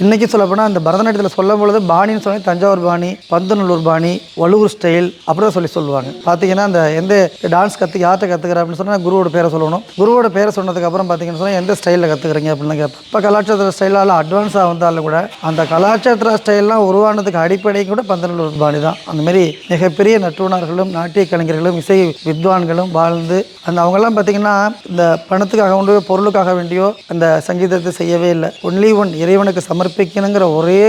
இன்றைக்கி சொல்லப்போனால் அந்த பரதநாட்டியத்தில் சொல்லும் பொழுது பாணின்னு சொல்லி தஞ்சாவூர் பாணி, பந்தநல்லூர் பாணி, வழுவூர் ஸ்டைல் அப்படி தான் சொல்லுவாங்க. பார்த்தீங்கன்னா அந்த எந்த டான்ஸ் யார்கிட்ட கற்றுக்கிற அப்படின்னு சொன்னால் குருவோட பேரை சொல்லணும். குருவோட பேரை சொன்னதுக்கப்புறம் பார்த்தீங்கன்னு சொன்னால் எந்த ஸ்டைலில் கற்றுக்குறீங்க அப்படின்னு கேட்பேன். இப்போ கலாச்சார ஸ்டைலால் அட்வான்ஸாக வந்தாலும் கூட அந்த கலாச்சார ஸ்டைல்லாம் உருவானதுக்கு அடிப்படை கூட பந்தநல்லூர் பாணி தான். அந்தமாரி மிகப்பெரிய நட்டுவனர்களும் நாட்டிய கலைஞர்களும் இசை வித்வான்களும் வாழ்ந்து அவங்கெல்லாம் பார்த்தீங்கன்னா இந்த பணத்துக்காக வேண்டியோ பொருளுக்காக வேண்டியோ அந்த சங்கீதத்தை செய்யவே இல்லை. ஒன்லி ஒன் இறைவனுக்கு சமர்ப்பிக்கணுங்கிற ஒரே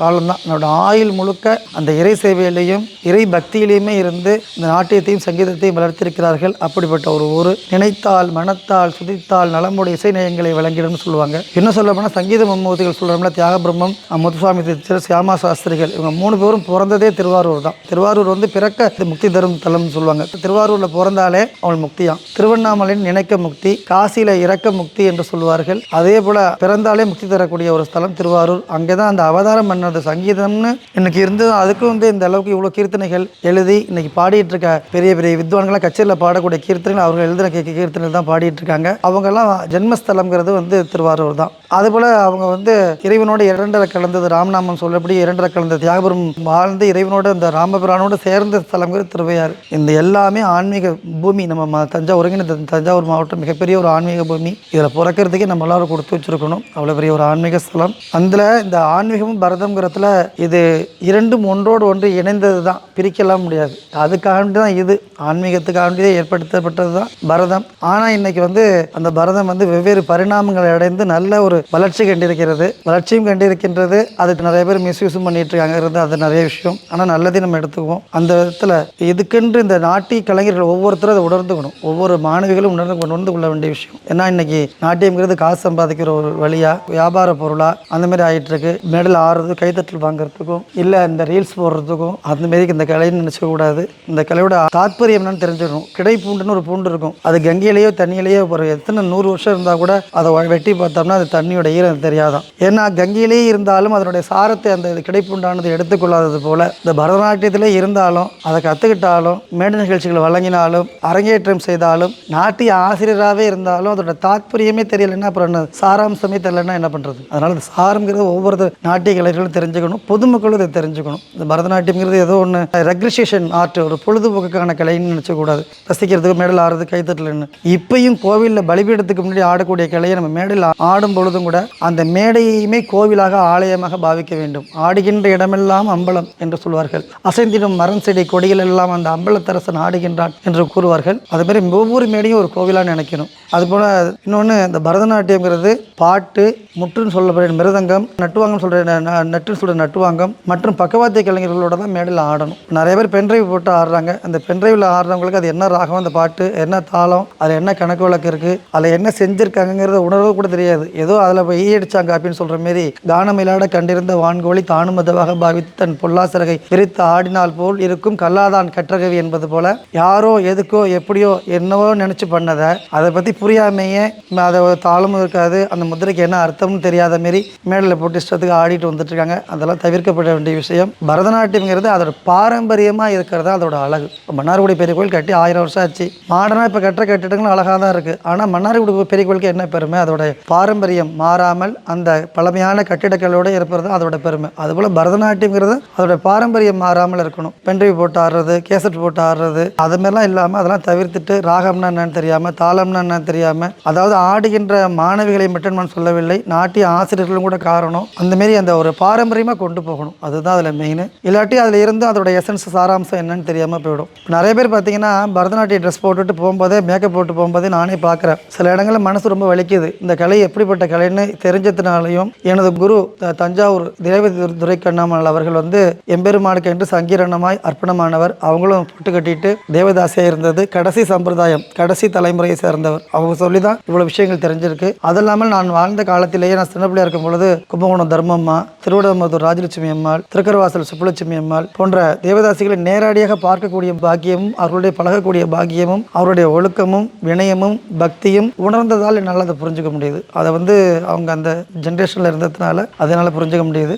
காலம் தான். என்னோட ஆயுள் முழுக்க அந்த இறை சேவையிலையும் இறை பக்தியிலையுமே இருந்து இந்த நாட்டியத்தையும் சங்கீதத்தையும் வளர்த்திருக்கிறார்கள். அப்படிப்பட்ட ஒரு ஊர். நினைத்தால் மனத்தால் சுதித்தால் நலமுடைய இசை நயங்களை வழங்கிடும்னு சொல்லுவாங்க. இன்னும் சொல்ல போனால் சங்கீத மும்மூர்த்திகள் சொல்கிறோம்ல, தியாக பிரம்மம், முத்துசுவாமி தீட்சிதர், சியாமா சாஸ்திரிகள், இவங்க 3 பேரும் பிறந்ததே திருவாரூர் தான். திருவாரூர் பிறக்க முக்தி தரும் தலம்னு சொல்லுவாங்க. திருவாரூரில் பிறந்தாலே அவள் முக்தியாம். திருவண்ணாமலையின் நினைக்க முக்தி, காசியில் இறக்க முக்தி என்று சொல்லுவார்கள். அதே போல பிறந்தாலே முக்தி தரக்கூடிய ஒரு ஸ்தலம் திருவாரூர். அங்கே தான் அந்த அவதாரம் பண்ணது சங்கீதம்னு இன்னைக்கு இருந்தது. அதுக்கும் இந்த அளவுக்கு இவ்வளோ கீர்த்தனைகள் எழுதி இன்னைக்கு பாடிட்டு இருக்க பெரிய பெரிய வித்வான்களாம் கச்சேரியில் பாடக்கூடிய கீர்த்தனைகள் அவர்கள் எழுதின கீர்த்தனைகள் தான் பாடிட்டு இருக்காங்க. அவங்கெல்லாம் ஜென்மஸ்தலம்ங்கிறது திருவாரூர் தான். அதுபோல் அவங்க இறைவனோட இரண்டரை கலந்தது, ராமநாமம் சொல்லப்படி இரண்டரை கலந்த தியாகபுரம் வாழ்ந்து இறைவனோட இந்த ராமபிரானோட சேர்ந்த ஸ்தலங்கிறது திருவையாறு. இந்த எல்லாமே ஆன்மீக பூமி. நம்ம தஞ்சாவூர் மாவட்டம் மிகப்பெரிய ஒரு ஆன்மீக பூமி. இதில் பிறக்கிறதுக்கே நம்ம எல்லாரும் கொடுத்து வச்சிருக்கணும். அவ்வளோ பெரிய ஒரு ஆன்மீக ஸ்தலம். அதில் இந்த ஆன்மீகமும் பரதம்ங்கிறதுல இது இரண்டும் ஒன்றோடு ஒன்று இணைந்தது தான், பிரிக்கலாம் முடியாது. அதுக்காக தான் இது ஆன்மீகத்துக்காக ஏற்படுத்தப்பட்டது தான் பரதம். ஆனால் இன்னைக்கு அந்த பரதம் வெவ்வேறு பரிணாமங்களை அடைந்து நல்ல ஒரு வளர்ச்சி வளர்ச்சியும் கண்டிருக்கின்றது. அதுக்கு நிறைய பேர் மிஸ்யூஸும் பண்ணிட்டு இருக்காங்க. அது நிறைய விஷயம். ஆனால் நல்லதையும் நம்ம எடுத்துக்குவோம். அந்த விதத்தில் இதுக்கென்று இந்த நாட்டிய கலைஞர்கள் ஒவ்வொருத்தரும் அதை உணர்ந்துக்கணும். ஒவ்வொரு மாணவிகளும் உணர்ந்து கொள்ள வேண்டிய விஷயம். ஏன்னா இன்னைக்கு நாட்டியம்ங்கிறது காசு சம்பாதிக்கிற ஒரு வழியா, வியாபார பொருளா அந்த மாதிரி ஆகிட்டு இருக்கு. மெடல் ஆடுறது, கைத்தட்டல் வாங்குறதுக்கும் இல்லை இந்த ரீல்ஸ் போடுறதுக்கும் அந்த மாரி இந்த கலைன்னு நினச்சக்கூடாது. இந்த கலையோட தாற்பயம் என்னன்னு தெரிஞ்சுக்கணும். கிடை பூண்டுன்னு ஒரு பூண்டு இருக்கும். அது கங்கையிலேயோ தண்ணியிலேயோ ஒரு எத்தனை 100 வருஷம் இருந்தால் கூட அதை வெட்டி பார்த்தோம்னா அது தண்ணியோட ஈரம் தெரியாதான். ஏன்னா கங்கையிலேயே இருந்தாலும் அதனுடைய சாரத்தை அந்த கிடைப்புண்டானது எடுத்துக்கொள்ளாதது போல இந்த பரதநாட்டியத்திலே இருந்தாலும் அதை கற்றுக்கிட்டாலும் மேடை நிகழ்ச்சிகளை வழங்கினாலும் அரங்கேற்றம் செய்தாலும் நாட்டிய ஆசிரியராகவே இருந்தாலும் அதோட தாற்பயமே தெரியலைன்னா அப்புறம் சாராம்சமே தெரியலன்னா என்ன பண்ணுறது? அதனால் இந்த சாரம்ங்கிறது ஒவ்வொரு நாட்டிய கலைஞர்களும் தெரிஞ்சுக்கணும். பொதுமக்களும் இதை தெரிஞ்சுக்கணும். இந்த பரதநாட்டியம்ங்கிறது ஏதோ ஒன்று ரெக்ரிஷேஷன் ஆர்ட், ஒரு பொழுதுபோக்குக்கான கலைன்னு நினச்சக்கூடாது. ரசிக்கிறதுக்கு மேடல் ஆடுறது, கைத்தட்டலன்னு. இப்பயும் கோவிலில் பலிபீடத்துக்கு முன்னாடி ஆடக்கூடிய கலையை நம்ம மேடையில் ஆடும் பொழுதும் கூட அந்த மேடையுமே கோவிலாக ஆலயமாக பாவிக்க வேண்டும். ஆடுகின்ற இடமெல்லாம் அம்பலம் என்று சொல்வார்கள். அசைந்திடும் மரம் செடி கொடிகள் எல்லாம் அந்த அம்பலத்தரசன் ஆடுகின்றான் என்று கூறுவார்கள். அதுமாதிரி ஒவ்வொரு மேடையும் ஒரு கோவிலாக நினைக்கணும். அதுபோல் இன்னொன்று, இந்த பரதநாட்டியம்ங்கிறது பாட்டு, முற்றுன்னு சொல்லப்படுற மிருதங்கம், நட்டுவாங்கம் நட்டுன்னு சொல்கிற நட்டுவாங்கம் மற்றும் பக்கவாத்திய கலைஞர்களோட தான் மேடையில் ஆடணும். நிறைய பேர் பென்ட்ரைவ் போட்டு ஆடுறாங்க. அந்த பென்ட்ரைவில் ஆடுறவங்களுக்கு அது என்ன ராகம், அந்த பாட்டு என்ன தாளம், அதில் என்ன கணக்கு வழக்கு இருக்குது, அதில் என்ன செஞ்சுருக்காங்கிறத உணர்வு கூட தெரியாது. ஏதோ அதில் போய் அடிச்சாங்க அப்படின்னு சொல்கிற மாரி கானமிலாட கண்டிருந்த வான்கோழி தானும் மதவாக பாவித்து தன் பொல்லாசிறகை விரித்து ஆடினால் போல் இருக்கும் கல்லாதான் கற்றகவி என்பது போல யாரோ எதுக்கோ எப்படியோ என்னவோ நினச்சி பண்ணதை அதை பற்றி புரியாமையே அதை தாளமும் இருக்காது, அந்த முதிரைக்கு என்ன அர்த்தம்னு தெரியாத மாரி மேடையில் போட்டு இஷ்டத்துக்கு ஆடிட்டு வந்துட்டு இருக்காங்க. அதெல்லாம் தவிர்க்கப்பட வேண்டிய விஷயம். பரதநாட்டியம்ங்கிறது அதோட பாரம்பரியமாக இருக்கிறது அதோட அழகு. மன்னார்குடி பெரிய கோயில் கட்டி 1000 வருஷம் ஆச்சு. மாடனாக இப்போ கட்டுற கட்டிடங்களும் அழகாக தான் இருக்குது. ஆனால் மன்னார்குடி பெரிய கோயிலுக்கு என்ன பெருமை? அதோட பாரம்பரியம் மாறாமல் அந்த பழமையான கட்டிடங்களோடு இருப்பது தான் அதோட பெருமை. அதுபோல் பரதநாட்டியம்ங்கிறது அதோட பாரம்பரியம் மாறாமல் இருக்கணும். பென்ட்ரைவ் போட்டு ஆடுறது, கேசட் போட்டு ஆடுறது, அது மாதிரிலாம் இல்லாமல் அதெல்லாம் தவிர்த்துட்டு ராகம்னா என்னன்னு தெரியாமல், தாளம்னா என்னன்னு தெரியாமல், அதாவது ஆடுகின்ற மாணவிகளை மட்டும் நான் சொல்லவில்லை, நாட்டிய ஆசிரியர்களும் கூட காரணம். அந்தமாரி அந்த ஒரு பாரம்பரியமாக கொண்டு போகணும். அதுதான் அதில் மெயின். இல்லாட்டி அதில் இருந்து அதோட எசன்ஸ் சாராம்சம் என்னன்னு தெரியாமல் போயிடும். நிறைய பேர் பார்த்தீங்கன்னா பரதநாட்டிய ட்ரெஸ் போட்டுட்டு போகும்போதே, மேக்கப் போட்டு போகும்போதே நானே பார்க்குறேன். சில இடங்களில் மனசு ரொம்ப வலிக்குது. இந்த கலை எப்படிப்பட்ட கலைன்னு தெரிஞ்சதுனாலையும் எனது குரு தஞ்சாவூர் தேவதி துரைக்கண்ணாமல் அவர்கள் எம்பெருமானுக்கு என்று சங்கீரணமாய் அர்ப்பணமானவர். அவங்களும் பொட்டு கட்டிட்டு தேவதாசியாக இருந்தது கடைசி சம்பிரதாயம், கடைசி தலைமுறையை சேர்ந்தவர். அவங்க சொல்லி தான் இவ்வளோ விஷயங்கள் தெரிஞ்சிருக்கு. அது இல்லாமல் நான் வாழ்ந்த காலத்திலேயே, நான் சின்ன பிள்ளையா இருக்கும் பொழுது கும்பகோணம் தர்மம்மா, திருவிடமருதூர் ராஜலட்சுமி அம்மாள், திருக்கரவாசல் சுப்புலட்சுமி அம்மாள் போன்ற தேவதாசிகளை நேரடியாக பார்க்கக்கூடிய பாக்கியமும், அவர்களுடைய பழகக்கூடிய பாக்கியமும், அவருடைய ஒழுக்கமும் வினயமும் பக்தியும் உணர்ந்ததால் என்னால் அதை புரிஞ்சுக்க முடியுது. அதை அவங்க அந்த ஜென்ரேஷனில் இருந்ததுனால அதனால் புரிஞ்சுக்க முடியுது.